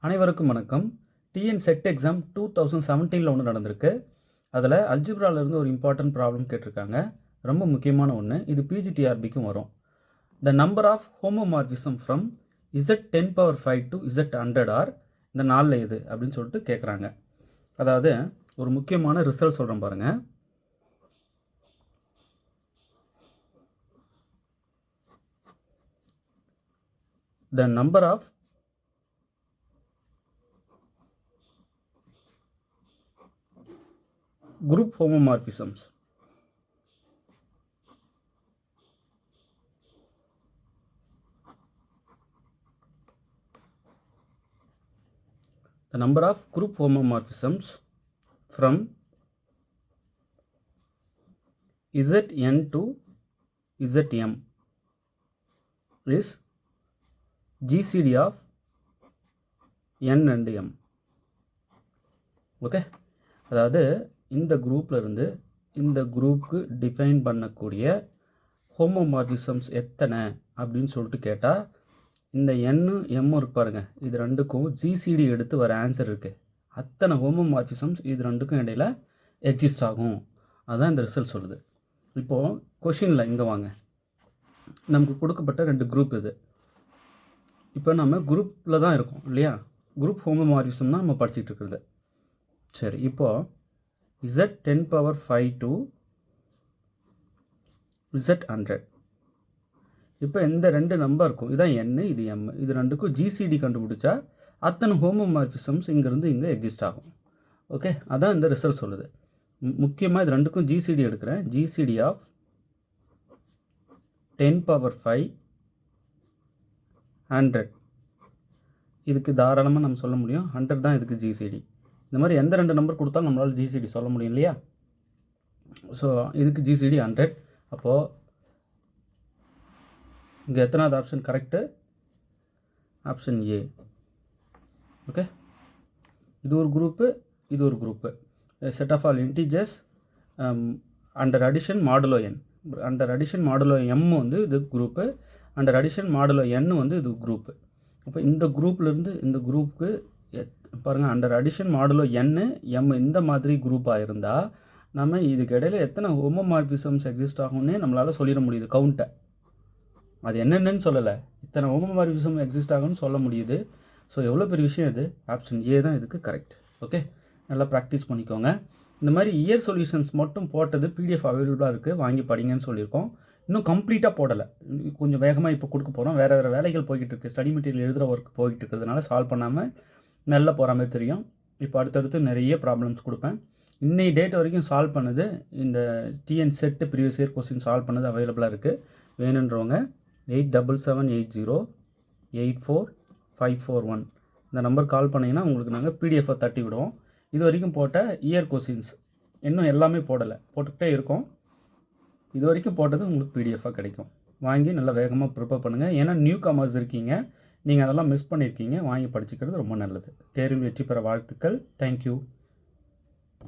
அனைவருக்கும் வணக்கம். TN set exam 2017 ஒன்று நடந்திருக்கு. அதில் அல்ஜிப்ராலேருந்து ஒரு இம்பார்ட்டன்ட் ப்ராப்ளம் கேட்டிருக்காங்க. ரொம்ப முக்கியமான ஒன்று. இது பிஜிடிஆர்பிக்கும் வரும். The number of homomorphism from Z10⁵ to Z100 are இந்த நாளில் எது அப்படின்னு சொல்லிட்டு கேட்குறாங்க. அதாவது ஒரு முக்கியமான ரிசல்ட் சொல்கிறேன் பாருங்கள். The number of group homomorphisms the number of group homomorphisms from Zn to Zm is GCD of n and m. Okay, அதாவது இந்த குரூப்பில் இருந்து இந்த குரூப்புக்கு டிஃபைன் பண்ணக்கூடிய ஹோமோமார்பிசம்ஸ் எத்தனை அப்படின்னு சொல்லிட்டு கேட்டால் இந்த என்னு எம்மும் இருக்கு பாருங்கள். இது ரெண்டுக்கும் ஜிசிடி எடுத்து வர ஆன்சர் இருக்குது. அத்தனை ஹோமோமார்பிசம்ஸ் இது ரெண்டுக்கும் இடையில் எக்ஸிஸ்ட் ஆகும். அதுதான் இந்த ரிசல்ட் சொல்லுது. இப்போது கொஷினில் இங்கே வாங்க. நமக்கு கொடுக்கப்பட்ட 2 குரூப் இது. இப்போ நம்ம குரூப்பில் தான் இருக்கோம் இல்லையா? குரூப் ஹோமோமார்பிசம் தான் நம்ம படிச்சுட்டு இருக்கிறது. சரி, இப்போது Z10⁵ to Z100. இப்போ இந்த 2 நம்பர் இருக்கும். இதான் n, இது m. இது ரெண்டுக்கும் ஜிசிடி கண்டுபிடிச்சா அத்தனை ஹோமோமார்பிசம்ஸ் இங்கேருந்து இங்கே எக்ஸிஸ்ட் ஆகும். ஓகே, அதான் இந்த ரிசல்ட் சொல்லுது. முக்கியமாக இது ரெண்டுக்கும் ஜிசிடி எடுக்கிறேன். GCD of 10⁵ 100. இதுக்கு தாராளமாக நம்ம சொல்ல முடியும் 100 தான் இதுக்கு ஜிசிடி. இந்த மாதிரி எந்த 2 நம்பர் கொடுத்தாலும் நம்மளால் ஜிசிடி சொல்ல முடியும் இல்லையா? ஸோ இதுக்கு ஜிசிடி 100. அப்போது இங்கே எத்தனாவது ஆப்ஷன் கரெக்டு? Option A. ஓகே, இது ஒரு குரூப்பு, இது ஒரு group. Set of all integers under addition modulo N. Under addition modulo M வந்து இது group, under addition modulo N வந்து இது குரூப்பு. அப்போ இந்த குரூப்லேருந்து இந்த குரூப்புக்கு பாருங்கள், under addition modulo N M இந்த மாதிரி குரூப்பாக இருந்தால் நம்ம இதுக்கு இடையில எத்தனை ஹோமோமார்பிசம்ஸ் எக்ஸிஸ்ட் ஆகும்னே நம்மளால் சொல்லிட முடியுது. கவுண்ட்டை அது என்னென்னு சொல்லலை, இத்தனை ஹோமோமார்பிசம் எக்ஸிஸ்ட் ஆகும்னு சொல்ல முடியுது. ஸோ எவ்வளோ பெரிய விஷயம் இது. ஆப்ஷன் ஏ தான் இதுக்கு கரெக்ட். ஓகே, நல்லா ப்ராக்டிஸ் பண்ணிக்கோங்க. இந்த மாதிரி இயர் சொல்யூஷன்ஸ் மட்டும் போட்டது பிடிஎஃப் அவைலபிளாக இருக்குது, வாங்கி படிங்கன்னு சொல்லியிருக்கோம். இன்னும் கம்ப்ளீட்டாக போடலை, கொஞ்சம் வேகமாக இப்போ கொடுக்க போகிறோம். வேறு வேறு வேலைகள் போய்கிட்டு இருக்குது, ஸ்டடி மெட்டீரியல் எழுதுகிற ஒர்க் போய்கிட்டு இருக்கிறதுனால சால்வ் பண்ணாமல் நல்லா போகிற மாதிரி தெரியும். இப்போ அடுத்தடுத்து நிறைய ப்ராப்ளம்ஸ் கொடுப்பேன். இன்னைக்கு டேட் வரைக்கும் சால்வ் பண்ணது இந்த TN set previous year question solve பண்ணது அவைலபிளாக இருக்குது. வேணுன்றவங்க 8778084541 இந்த நம்பர் கால் பண்ணிங்கன்னா உங்களுக்கு நாங்கள் பிடிஎஃபை தட்டி விடுவோம். இது வரைக்கும் போட்ட இயர் கொஸ்டின்ஸ் இன்னும் எல்லாமே போடலை, போட்டுக்கிட்டே இருக்கோம். இது வரைக்கும் போட்டது உங்களுக்கு பிடிஎஃபாக கிடைக்கும். வாங்கி நல்லா வேகமாக ப்ரிப்பேர் பண்ணுங்கள். ஏன்னா நியூ கமர்ஸ் இருக்கீங்க, நீங்கள் அதெல்லாம் மிஸ் பண்ணியிருக்கீங்க. வாங்கி படிச்சுக்கிறது ரொம்ப நல்லது. தேர்வில் வெற்றி பெற வாழ்த்துக்கள். தேங்க்யூ.